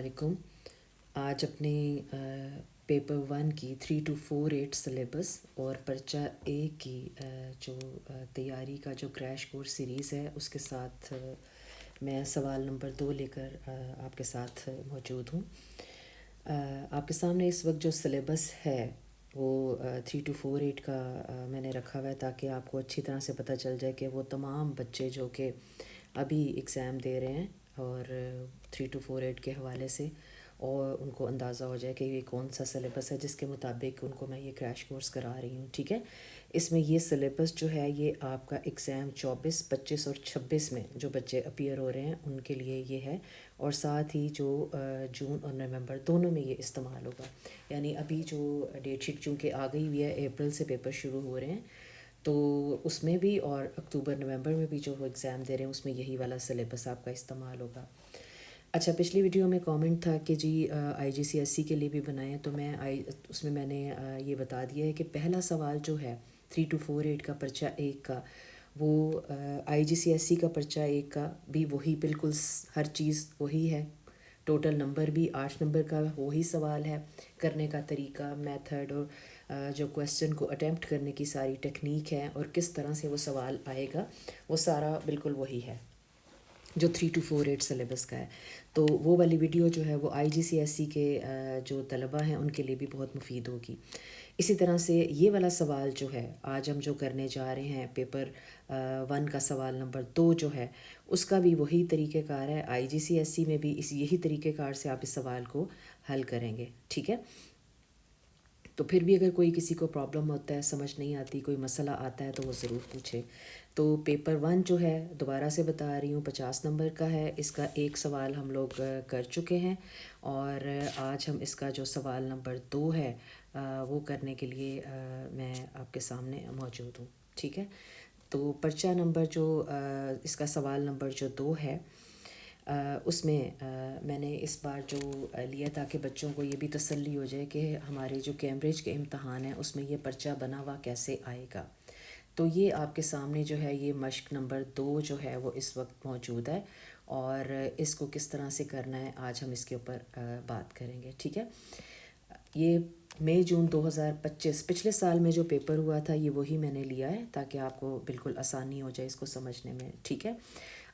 علیکم. آج اپنے پیپر 1 کی 3 to 4 8 سلیبس اور پرچہ 1 کی جو تیاری کا جو کریش کورس سیریز ہے اس کے ساتھ میں سوال نمبر 2 لے کر آپ کے ساتھ موجود ہوں. آپ کے سامنے اس وقت جو سلیبس ہے وہ 3 to 4 8 کا میں نے رکھا ہوا ہے تاکہ آپ کو اچھی طرح سے پتہ چل جائے کہ وہ تمام بچے جو کہ ابھی ایگزام دے رہے ہیں اور 3 to 4 8 کے حوالے سے اور ان کو اندازہ ہو جائے کہ یہ کون سا سلیبس ہے جس کے مطابق ان کو میں یہ کریش کورس کرا رہی ہوں. ٹھیک ہے، اس میں یہ سلیبس جو ہے یہ آپ کا ایگزام 24 25 اور 26 میں جو بچے اپیئر ہو رہے ہیں ان کے لیے یہ ہے، اور ساتھ ہی جو جون اور نومبر دونوں میں یہ استعمال ہوگا. یعنی ابھی جو ڈیٹ شیٹ چونکہ آ گئی ہوئی ہے، اپریل سے پیپر شروع ہو رہے ہیں تو اس میں بھی، اور اکتوبر نومبر میں بھی جو وہ ایگزام دے رہے ہیں اس میں یہی والا سلیبس آپ کا استعمال ہوگا. اچھا، پچھلی ویڈیو میں کامنٹ تھا کہ جی آئی جی سی ایس سی کے لیے بھی بنائیں، تو اس میں نے یہ بتا دیا ہے کہ پہلا سوال جو ہے 3 to 4 8 کا پرچہ 1 کا، وہ آئی جی سی ایس سی کا پرچہ 1 کا بھی وہی بالکل ہر چیز وہی ہے. ٹوٹل نمبر بھی 8 نمبر کا وہی سوال ہے، کرنے کا طریقہ، میتھڈ اور جو کویسچن کو اٹیمپٹ کرنے کی ساری ٹیکنیک ہے اور کس طرح سے وہ سوال آئے گا وہ سارا بالکل وہی ہے جو 3 to 4 8 سلیبس کا ہے. تو وہ والی ویڈیو جو ہے وہ آئی جی سی ایس سی کے جو طلبہ ہیں ان کے لیے بھی بہت مفید ہوگی. اسی طرح سے یہ والا سوال جو ہے آج ہم جو کرنے جا رہے ہیں پیپر 1 کا سوال نمبر 2 جو ہے اس کا بھی وہی طریقہ کار ہے. آئی جی سی ایس سی میں بھی یہی طریقہ کار سے آپ اس سوال کو حل کریں گے. ٹھیک ہے، تو پھر بھی اگر کوئی کسی کو پرابلم ہوتا ہے، سمجھ نہیں آتی، کوئی مسئلہ آتا ہے تو وہ ضرور پوچھے. تو پیپر 1 جو ہے دوبارہ سے بتا رہی ہوں 50 نمبر کا ہے. اس کا ایک سوال ہم لوگ کر چکے ہیں اور آج ہم اس کا جو سوال نمبر 2 ہے وہ کرنے کے لیے میں آپ کے سامنے موجود ہوں. ٹھیک ہے، تو پرچہ نمبر جو اس کا سوال نمبر جو 2 ہے اس میں میں نے اس بار جو لیا تاکہ بچوں کو یہ بھی تسلی ہو جائے کہ ہمارے جو کیمبرج کے امتحان ہیں اس میں یہ پرچہ بنا ہوا کیسے آئے گا. تو یہ آپ کے سامنے جو ہے یہ مشق نمبر 2 جو ہے وہ اس وقت موجود ہے اور اس کو کس طرح سے کرنا ہے آج ہم اس کے اوپر بات کریں گے. ٹھیک ہے، یہ مئی جون 2025 پچھلے سال میں جو پیپر ہوا تھا یہ وہی میں نے لیا ہے تاکہ آپ کو بالکل آسانی ہو جائے اس کو سمجھنے میں. ٹھیک ہے،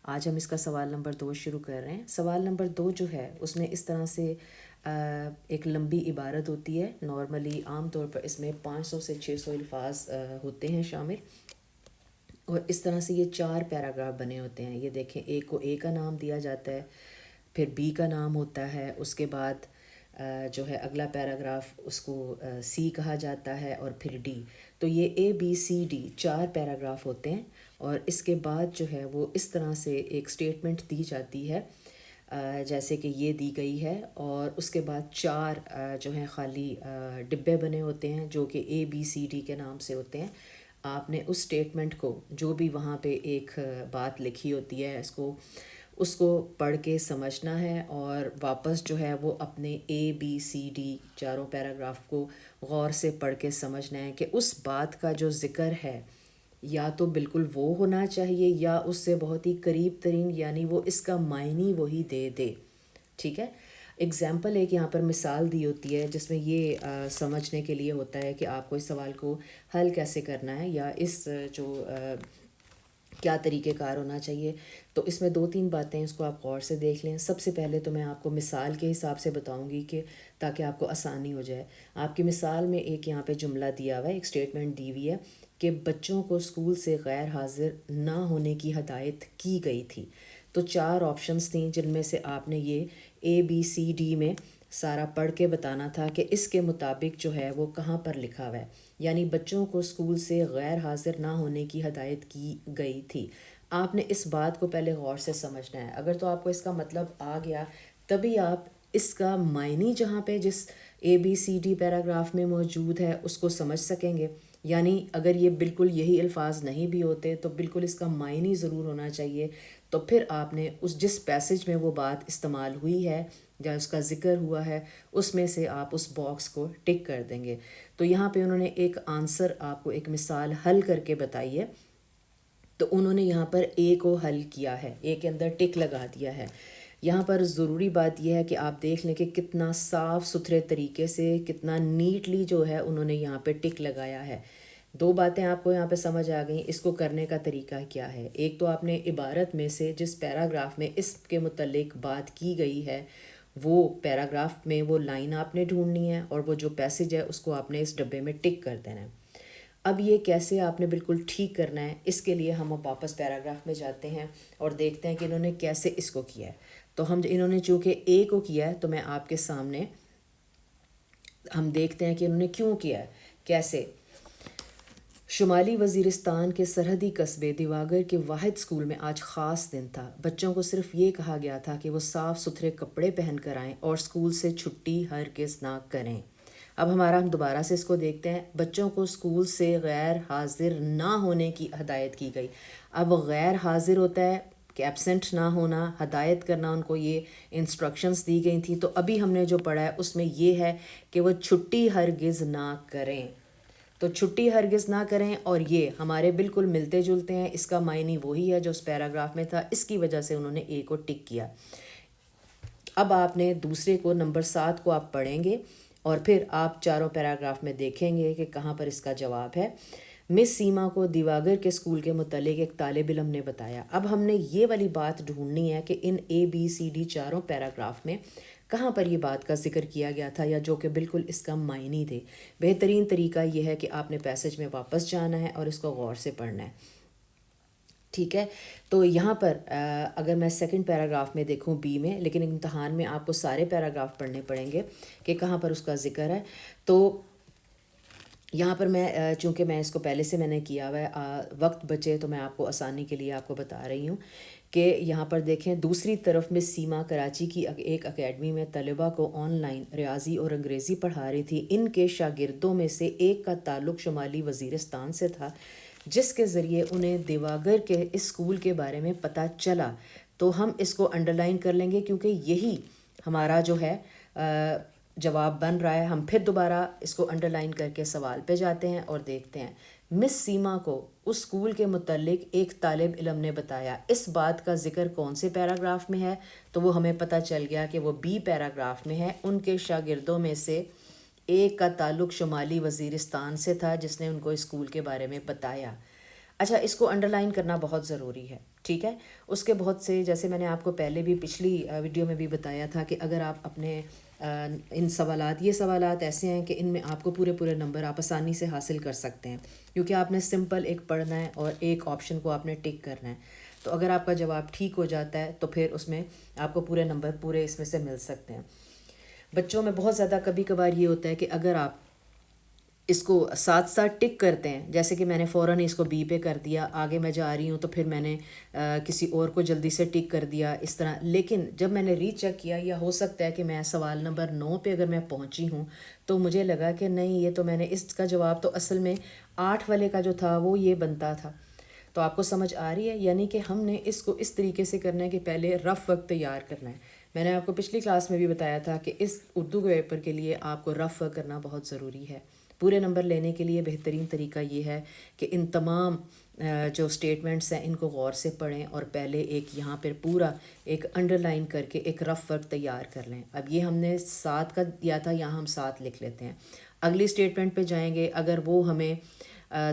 آج ہم اس کا سوال نمبر 2 شروع کر رہے ہیں. سوال نمبر 2 جو ہے اس میں اس طرح سے ایک لمبی عبارت ہوتی ہے. نارملی عام طور پر اس میں 500 سے 600 الفاظ ہوتے ہیں شامل، اور اس طرح سے یہ 4 پیراگراف بنے ہوتے ہیں. یہ دیکھیں، ایک کو اے کا نام دیا جاتا ہے، پھر بی کا نام ہوتا ہے، اس کے بعد جو ہے اگلا پیراگراف اس کو سی کہا جاتا ہے، اور پھر ڈی. تو یہ اے بی سی ڈی 4 پیراگراف ہوتے ہیں، اور اس کے بعد جو ہے وہ اس طرح سے ایک سٹیٹمنٹ دی جاتی ہے جیسے کہ یہ دی گئی ہے، اور اس کے بعد 4 جو ہیں خالی ڈبے بنے ہوتے ہیں جو کہ اے بی سی ڈی کے نام سے ہوتے ہیں. آپ نے اس سٹیٹمنٹ کو جو بھی وہاں پہ ایک بات لکھی ہوتی ہے اس کو پڑھ کے سمجھنا ہے، اور واپس جو ہے وہ اپنے اے بی سی ڈی 4 پیراگراف کو غور سے پڑھ کے سمجھنا ہے کہ اس بات کا جو ذکر ہے یا تو بالکل وہ ہونا چاہیے یا اس سے بہت ہی قریب ترین، یعنی وہ اس کا معنی وہی دے دے. ٹھیک ہے، اگزامپل ایک یہاں پر مثال دی ہوتی ہے جس میں یہ سمجھنے کے لیے ہوتا ہے کہ آپ کو اس سوال کو حل کیسے کرنا ہے یا اس جو کیا طریقہ کار ہونا چاہیے. تو اس میں 2-3 باتیں اس کو آپ غور سے دیکھ لیں. سب سے پہلے تو میں آپ کو مثال کے حساب سے بتاؤں گی کہ تاکہ آپ کو آسانی ہو جائے. آپ کی مثال میں ایک یہاں پہ جملہ دیا ہوا ہے، ایک سٹیٹمنٹ دی ہوئی ہے کہ بچوں کو اسکول سے غیر حاضر نہ ہونے کی ہدایت کی گئی تھی. تو 4 آپشنز تھیں جن میں سے آپ نے یہ اے بی سی ڈی میں سارا پڑھ کے بتانا تھا کہ اس کے مطابق جو ہے وہ کہاں پر لکھا ہوا ہے. یعنی بچوں کو اسکول سے غیر حاضر نہ ہونے کی ہدایت کی گئی تھی. آپ نے اس بات کو پہلے غور سے سمجھنا ہے. اگر تو آپ کو اس کا مطلب آ گیا تبھی آپ اس کا معنی جہاں پہ جس اے بی سی ڈی پیراگراف میں موجود ہے اس کو سمجھ سکیں گے. یعنی اگر یہ بالکل یہی الفاظ نہیں بھی ہوتے تو بالکل اس کا معنی ضرور ہونا چاہیے. تو پھر آپ نے جس پیسج میں وہ بات استعمال ہوئی ہے یا اس کا ذکر ہوا ہے اس میں سے آپ اس باکس کو ٹک کر دیں گے. تو یہاں پہ انہوں نے ایک آنسر آپ کو ایک مثال حل کر کے بتائی ہے. تو انہوں نے یہاں پر اے کو حل کیا ہے، اے کے اندر ٹک لگا دیا ہے. یہاں پر ضروری بات یہ ہے کہ آپ دیکھ لیں کہ کتنا صاف ستھرے طریقے سے، کتنا نیٹلی جو ہے انہوں نے یہاں پہ ٹک لگایا ہے۔ دو باتیں آپ کو یہاں پہ سمجھ آ گئیں، اس کو کرنے کا طریقہ کیا ہے۔ ایک تو آپ نے عبارت میں سے جس پیراگراف میں اس کے متعلق بات کی گئی ہے وہ پیراگراف میں وہ لائن آپ نے ڈھونڈنی ہے، اور وہ جو پیسج ہے اس کو آپ نے اس ڈبے میں ٹک کر دینا ہے۔ اب یہ کیسے آپ نے بالکل ٹھیک کرنا ہے، اس کے لیے ہم واپس پیراگراف میں جاتے ہیں اور دیکھتے ہیں کہ انہوں نے کیسے اس کو کیا ہے۔ تو انہوں نے چونکہ اے کو کیا ہے تو میں آپ کے سامنے ہم دیکھتے ہیں کہ انہوں نے کیوں کیا ہے، کیسے۔ شمالی وزیرستان کے سرحدی قصبے دیواگر کے واحد اسکول میں آج خاص دن تھا۔ بچوں کو صرف یہ کہا گیا تھا کہ وہ صاف ستھرے کپڑے پہن کر آئیں اور اسکول سے چھٹی ہرگز نہ کریں۔ اب ہم دوبارہ سے اس کو دیکھتے ہیں۔ بچوں کو اسکول سے غیر حاضر نہ ہونے کی ہدایت کی گئی۔ اب غیر حاضر ہوتا ہے کہ ایبسنٹ نہ ہونا، ہدایت کرنا، ان کو یہ انسٹرکشنز دی گئی تھیں۔ تو ابھی ہم نے جو پڑھا ہے اس میں یہ ہے کہ وہ چھٹی ہرگز نہ کریں۔ تو چھٹی ہرگز نہ کریں، اور یہ ہمارے بالکل ملتے جلتے ہیں، اس کا معنی وہی ہے جو اس پیراگراف میں تھا، اس کی وجہ سے انہوں نے اے کو ٹک کیا۔ اب آپ نے دوسرے کو نمبر 7 کو آپ پڑھیں گے اور پھر آپ چاروں پیراگراف میں دیکھیں گے کہ کہاں پر اس کا جواب ہے۔ مس سیما کو دیواگر کے اسکول کے متعلق ایک طالب علم نے بتایا۔ اب ہم نے یہ والی بات ڈھونڈنی ہے کہ ان ABCD چاروں پیراگراف میں کہاں پر یہ بات کا ذکر کیا گیا تھا، یا جو کہ بالکل اس کا معنی تھے۔ بہترین طریقہ یہ ہے کہ آپ نے پیسج میں واپس جانا ہے اور اس کو غور سے پڑھنا ہے، ٹھیک ہے۔ تو یہاں پر اگر میں سیکنڈ پیراگراف میں دیکھوں بی میں، لیکن امتحان میں آپ کو سارے پیراگراف پڑھنے پڑیں گے کہ کہاں پر اس کا ذکر ہے۔ تو یہاں پر میں چونکہ میں اس کو پہلے سے میں نے کیا ہوا ہے، وقت بچے تو میں آپ کو آسانی کے لیے آپ کو بتا رہی ہوں کہ یہاں پر دیکھیں، دوسری طرف مس سیما کراچی کی ایک اکیڈمی میں طلباء کو آن لائن ریاضی اور انگریزی پڑھا رہی تھی۔ ان کے شاگردوں میں سے ایک کا تعلق شمالی وزیرستان سے تھا، جس کے ذریعے انہیں دیواگر کے اس اسکول کے بارے میں پتہ چلا۔ تو ہم اس کو انڈرلائن کر لیں گے کیونکہ یہی ہمارا جو ہے جواب بن رہا ہے۔ ہم پھر دوبارہ اس کو انڈرلائن کر کے سوال پہ جاتے ہیں اور دیکھتے ہیں۔ مس سیما کو اس اسکول کے متعلق ایک طالب علم نے بتایا۔ اس بات کا ذکر کون سے پیراگراف میں ہے؟ تو وہ ہمیں پتہ چل گیا کہ وہ بی پیراگراف میں ہے۔ ان کے شاگردوں میں سے ایک کا تعلق شمالی وزیرستان سے تھا، جس نے ان کو اسکول کے بارے میں بتایا۔ اچھا، اس کو انڈرلائن کرنا بہت ضروری ہے، ٹھیک ہے۔ اس کے بہت سے، جیسے میں نے آپ کو پہلے بھی پچھلی ویڈیو میں بھی بتایا تھا کہ اگر آپ اپنے ان سوالات، یہ سوالات ایسے ہیں کہ ان میں آپ کو پورے نمبر آپ آسانی سے حاصل کر سکتے ہیں، کیونکہ آپ نے سمپل ایک پڑھنا ہے اور ایک آپشن کو آپ نے ٹک کرنا ہے۔ تو اگر آپ کا جواب ٹھیک ہو جاتا ہے تو پھر اس میں آپ کو پورے نمبر پورے اس میں سے مل سکتے ہیں۔ بچوں میں بہت زیادہ کبھی کبھار یہ ہوتا ہے کہ اگر آپ اس کو ساتھ ساتھ ٹک کرتے ہیں، جیسے کہ میں نے فوراً اس کو بی پہ کر دیا، آگے میں جا رہی ہوں تو پھر میں نے کسی اور کو جلدی سے ٹک کر دیا اس طرح، لیکن جب میں نے ری چیک کیا، یا ہو سکتا ہے کہ میں سوال نمبر 9 پہ اگر میں پہنچی ہوں تو مجھے لگا کہ نہیں، یہ تو میں نے اس کا جواب تو اصل میں 8 والے کا جو تھا وہ یہ بنتا تھا۔ تو آپ کو سمجھ آ رہی ہے، یعنی کہ ہم نے اس کو اس طریقے سے کرنا ہے کہ پہلے رف ورک تیار کرنا ہے۔ میں نے آپ کو پچھلی کلاس میں بھی بتایا تھا کہ اس اردو کے پیپر کے لیے آپ کو رف ورک کرنا بہت ضروری ہے۔ پورے نمبر لینے کے لیے بہترین طریقہ یہ ہے کہ ان تمام جو سٹیٹمنٹس ہیں ان کو غور سے پڑھیں اور پہلے ایک یہاں پر پورا ایک انڈر لائن کر کے ایک رف ورک تیار کر لیں۔ اب یہ ہم نے 7 کا دیا تھا، یہاں ہم 7 لکھ لیتے ہیں۔ اگلی سٹیٹمنٹ پہ جائیں گے، اگر وہ ہمیں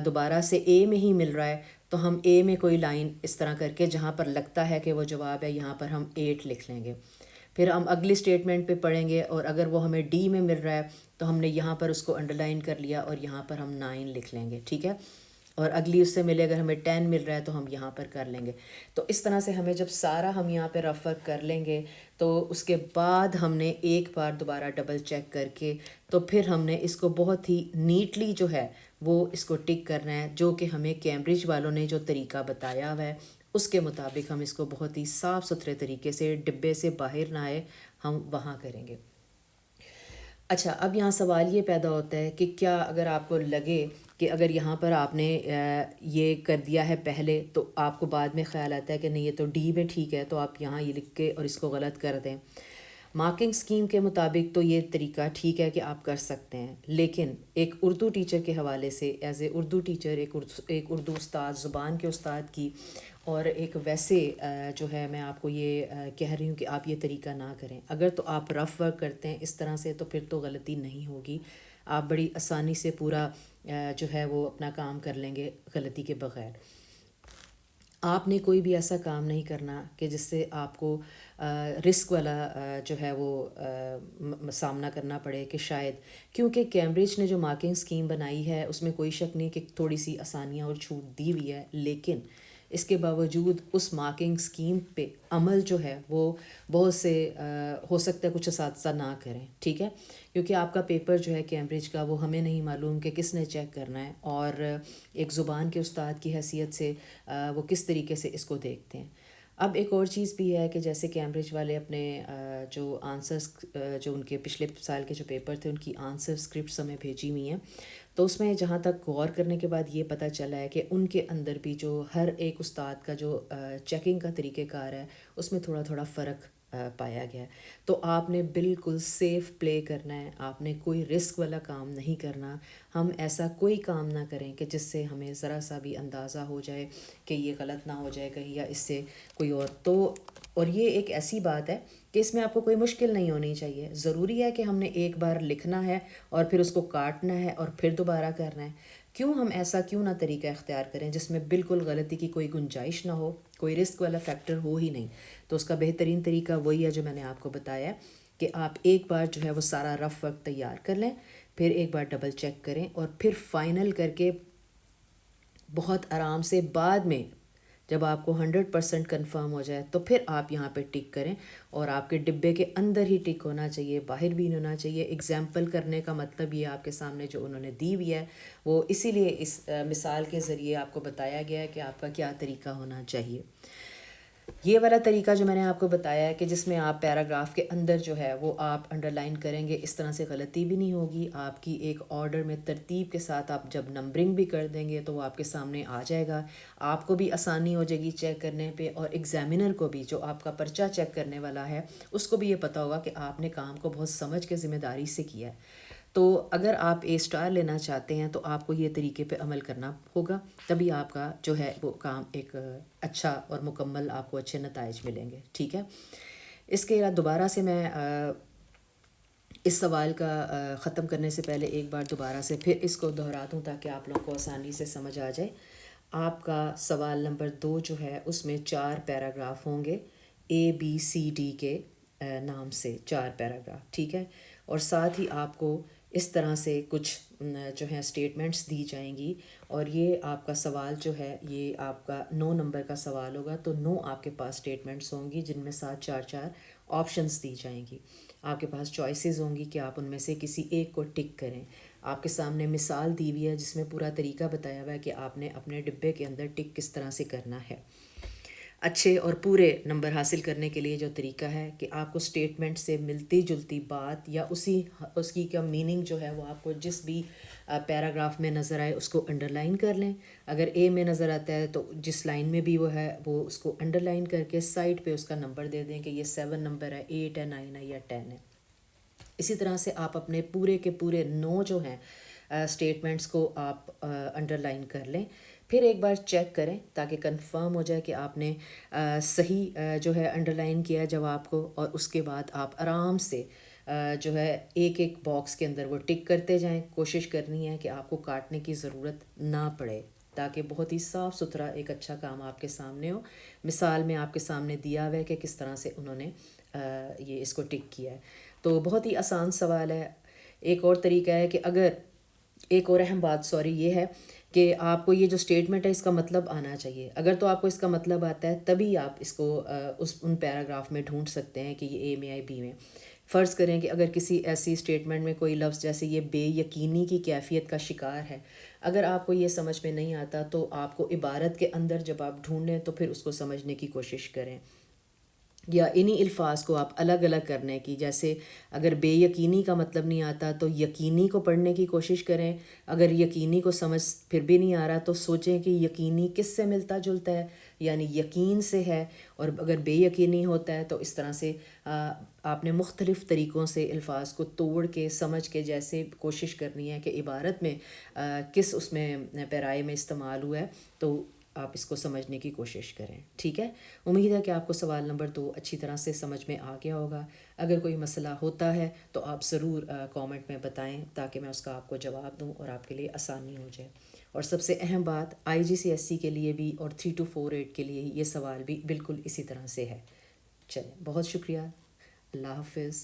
دوبارہ سے اے میں ہی مل رہا ہے تو ہم اے میں کوئی لائن اس طرح کر کے جہاں پر لگتا ہے کہ وہ جواب ہے، یہاں پر ہم 8 لکھ لیں گے۔ پھر ہم اگلی سٹیٹمنٹ پہ پڑھیں گے، اور اگر وہ ہمیں ڈی میں مل رہا ہے تو ہم نے یہاں پر اس کو انڈرلائن کر لیا اور یہاں پر ہم 9 لکھ لیں گے، ٹھیک ہے۔ اور اگلی اس سے ملے، اگر ہمیں 10 مل رہا ہے تو ہم یہاں پر کر لیں گے۔ تو اس طرح سے ہمیں جب سارا ہم یہاں پہ رف ورک کر لیں گے تو اس کے بعد ہم نے ایک بار دوبارہ ڈبل چیک کر کے تو پھر ہم نے اس کو بہت ہی نیٹلی جو ہے وہ اس کو ٹک کرنا ہے، جو کہ ہمیں کیمبرج والوں نے جو طریقہ بتایا ہوا ہے اس کے مطابق ہم اس کو بہت ہی صاف ستھرے طریقے سے، ڈبے سے باہر نہ آئے، ہم وہاں کریں گے۔ اچھا، اب یہاں سوال یہ پیدا ہوتا ہے کہ کیا اگر آپ کو لگے کہ اگر یہاں پر آپ نے یہ کر دیا ہے پہلے تو آپ کو بعد میں خیال آتا ہے کہ نہیں یہ تو ڈی میں ٹھیک ہے، تو آپ یہاں یہ لکھ کے اور اس کو غلط کر دیں۔ مارکنگ سکیم کے مطابق تو یہ طریقہ ٹھیک ہے کہ آپ کر سکتے ہیں، لیکن ایک اردو ٹیچر کے حوالے سے، ایز اے اردو ٹیچر، ایک اردو استاد، زبان کے استاد کی اور ایک ویسے جو ہے میں آپ کو یہ کہہ رہی ہوں کہ آپ یہ طریقہ نہ کریں. اگر تو آپ رف ورک کرتے ہیں اس طرح سے تو پھر تو غلطی نہیں ہوگی. آپ بڑی آسانی سے پورا جو ہے وہ اپنا کام کر لیں گے غلطی کے بغیر. آپ نے کوئی بھی ایسا کام نہیں کرنا کہ جس سے آپ کو رسک والا جو ہے وہ سامنا کرنا پڑے کہ شاید، کیونکہ کیمبرج نے جو مارکنگ اسکیم بنائی ہے اس میں کوئی شک نہیں کہ تھوڑی سی آسانیاں اور چھوٹ دی ہوئی ہے، لیکن اس کے باوجود اس مارکنگ اسکیم پہ عمل جو ہے وہ بہت سے ہو سکتا ہے کچھ اساتذہ نہ کریں. ٹھیک ہے، کیونکہ آپ کا پیپر جو ہے کیمبرج کا وہ ہمیں نہیں معلوم کہ کس نے چیک کرنا ہے، اور ایک زبان کے استاد کی حیثیت سے وہ کس طریقے سے اس کو دیکھتے ہیں. اب ایک اور چیز بھی ہے کہ جیسے کیمبرج والے اپنے جو آنسرس جو ان کے پچھلے سال کے جو پیپر تھے ان کی آنسر اسکرپٹس ہمیں بھیجی ہوئی ہیں، تو اس میں جہاں تک غور کرنے کے بعد یہ پتہ چلا ہے کہ ان کے اندر بھی جو ہر ایک استاد کا جو چیکنگ کا طریقہ کار ہے اس میں تھوڑا تھوڑا فرق پایا گیا ہے. تو آپ نے بالکل سیف پلے کرنا ہے، آپ نے کوئی رسک والا کام نہیں کرنا. ہم ایسا کوئی کام نہ کریں کہ جس سے ہمیں ذرا سا بھی اندازہ ہو جائے کہ یہ غلط نہ ہو جائے کہیں یا اس سے کوئی اور یہ ایک ایسی بات ہے کہ اس میں آپ کو کوئی مشکل نہیں ہونی چاہیے. ضروری ہے کہ ہم نے ایک بار لکھنا ہے اور پھر اس کو کاٹنا ہے اور پھر دوبارہ کرنا ہے. ہم ایسا کیوں نہ طریقہ اختیار کریں جس میں بالکل غلطی کی کوئی گنجائش نہ ہو، کوئی رسک والا فیکٹر ہو ہی نہیں. تو اس کا بہترین طریقہ وہی ہے جو میں نے آپ کو بتایا ہے کہ آپ ایک بار جو ہے وہ سارا رف ورک تیار کر لیں، پھر ایک بار ڈبل چیک کریں اور پھر فائنل کر کے بہت آرام سے بعد میں جب آپ کو 100% کنفرم ہو جائے تو پھر آپ یہاں پہ ٹک کریں. اور آپ کے ڈبے کے اندر ہی ٹک ہونا چاہیے، باہر بھی نہیں ہونا چاہیے. ایگزامپل کرنے کا مطلب یہ آپ کے سامنے جو انہوں نے دی ہوئی ہے وہ اسی لیے اس مثال کے ذریعے آپ کو بتایا گیا ہے کہ آپ کا کیا طریقہ ہونا چاہیے. یہ والا طریقہ جو میں نے آپ کو بتایا ہے کہ جس میں آپ پیراگراف کے اندر جو ہے وہ آپ انڈر لائن کریں گے، اس طرح سے غلطی بھی نہیں ہوگی. آپ کی ایک آرڈر میں ترتیب کے ساتھ آپ جب نمبرنگ بھی کر دیں گے تو وہ آپ کے سامنے آ جائے گا. آپ کو بھی آسانی ہو جائے گی چیک کرنے پہ، اور ایگزامینر کو بھی جو آپ کا پرچہ چیک کرنے والا ہے اس کو بھی یہ پتہ ہوگا کہ آپ نے کام کو بہت سمجھ کے ذمہ داری سے کیا ہے. تو اگر آپ A* لینا چاہتے ہیں تو آپ کو یہ طریقے پہ عمل کرنا ہوگا، تبھی آپ کا جو ہے وہ کام ایک اچھا اور مکمل آپ کو اچھے نتائج ملیں گے. ٹھیک ہے، اس کے علاوہ دوبارہ سے میں اس سوال کا ختم کرنے سے پہلے ایک بار دوبارہ سے پھر اس کو دہرا دوں تاکہ آپ لوگوں کو آسانی سے سمجھ آ جائے. آپ کا سوال نمبر 2 جو ہے اس میں 4 پیراگراف ہوں گے، ABCD کے نام سے 4 پیراگراف. ٹھیک ہے، اور ساتھ ہی آپ کو اس طرح سے کچھ جو ہیں اسٹیٹمنٹس دی جائیں گی، اور یہ آپ کا سوال جو ہے یہ آپ کا 9 نمبر کا سوال ہوگا. تو 9 آپ کے پاس اسٹیٹمنٹس ہوں گی جن میں ساتھ 4 آپشنس دی جائیں گی. آپ کے پاس چوائسیز ہوں گی کہ آپ ان میں سے کسی ایک کو ٹک کریں. آپ کے سامنے مثال دی ہوئی ہے جس میں پورا طریقہ بتایا ہوا ہے کہ آپ نے اپنے ڈبے کے اندر ٹک کس طرح سے کرنا ہے. اچھے اور پورے نمبر حاصل کرنے کے لیے جو طریقہ ہے کہ آپ کو اسٹیٹمنٹ سے ملتی جلتی بات یا اس کی کا میننگ جو ہے وہ آپ کو جس بھی پیراگراف میں نظر آئے اس کو انڈر لائن کر لیں. اگر A میں نظر آتا ہے تو جس لائن میں بھی وہ ہے وہ اس کو انڈر لائن کر کے سائڈ پہ اس کا نمبر دے دیں کہ یہ 7 نمبر ہے، 8 ہے، 9 ہے یا 10 ہے. اسی طرح سے آپ اپنے پورے کے پورے 9 جو ہیں اسٹیٹمنٹس کو آپ انڈر لائن کر لیں. پھر ایک بار چیک کریں تاکہ کنفرم ہو جائے کہ آپ نے صحیح جو ہے انڈر لائن کیا ہے جواب کو، اور اس کے بعد آپ آرام سے جو ہے ایک ایک باکس کے اندر وہ ٹک کرتے جائیں. کوشش کرنی ہے کہ آپ کو کاٹنے کی ضرورت نہ پڑے تاکہ بہت ہی صاف ستھرا ایک اچھا کام آپ کے سامنے ہو. مثال میں آپ کے سامنے دیا ہوا ہے کہ کس طرح سے انہوں نے یہ اس کو ٹک کیا ہے. تو بہت ہی آسان سوال ہے. ایک اور طریقہ ہے کہ اگر ایک اور اہم بات یہ ہے کہ آپ کو یہ جو اسٹیٹمنٹ ہے اس کا مطلب آنا چاہیے. اگر تو آپ کو اس کا مطلب آتا ہے تبھی آپ اس کو ان پیراگراف میں ڈھونڈ سکتے ہیں کہ یہ A میں ہے B میں. فرض کریں کہ اگر کسی ایسی اسٹیٹمنٹ میں کوئی لفظ جیسے یہ بے یقینی کی کیفیت کا شکار ہے، اگر آپ کو یہ سمجھ میں نہیں آتا تو آپ کو عبارت کے اندر جب آپ ڈھونڈیں تو پھر اس کو سمجھنے کی کوشش کریں، یا انہی الفاظ کو آپ الگ الگ کرنے کی. جیسے اگر بے یقینی کا مطلب نہیں آتا تو یقینی کو پڑھنے کی کوشش کریں. اگر یقینی کو سمجھ پھر بھی نہیں آ رہا تو سوچیں کہ یقینی کس سے ملتا جلتا ہے، یعنی یقین سے ہے. اور اگر بے یقینی ہوتا ہے تو اس طرح سے آپ نے مختلف طریقوں سے الفاظ کو توڑ کے سمجھ کے جیسے کوشش کرنی ہے کہ عبارت میں کس اس میں پیرائے میں استعمال ہوا ہے. تو آپ اس کو سمجھنے کی کوشش کریں. ٹھیک ہے. امید ہے کہ آپ کو سوال نمبر 2 اچھی طرح سے سمجھ میں آ گیا ہوگا. اگر کوئی مسئلہ ہوتا ہے تو آپ ضرور کامنٹ میں بتائیں تاکہ میں اس کا آپ کو جواب دوں اور آپ کے لیے آسانی ہو جائے. اور سب سے اہم بات IGCSE کے لیے بھی اور 3 to 4 8 کے لیے یہ سوال بھی بالکل اسی طرح سے ہے. چلیں، بہت شکریہ. اللہ حافظ.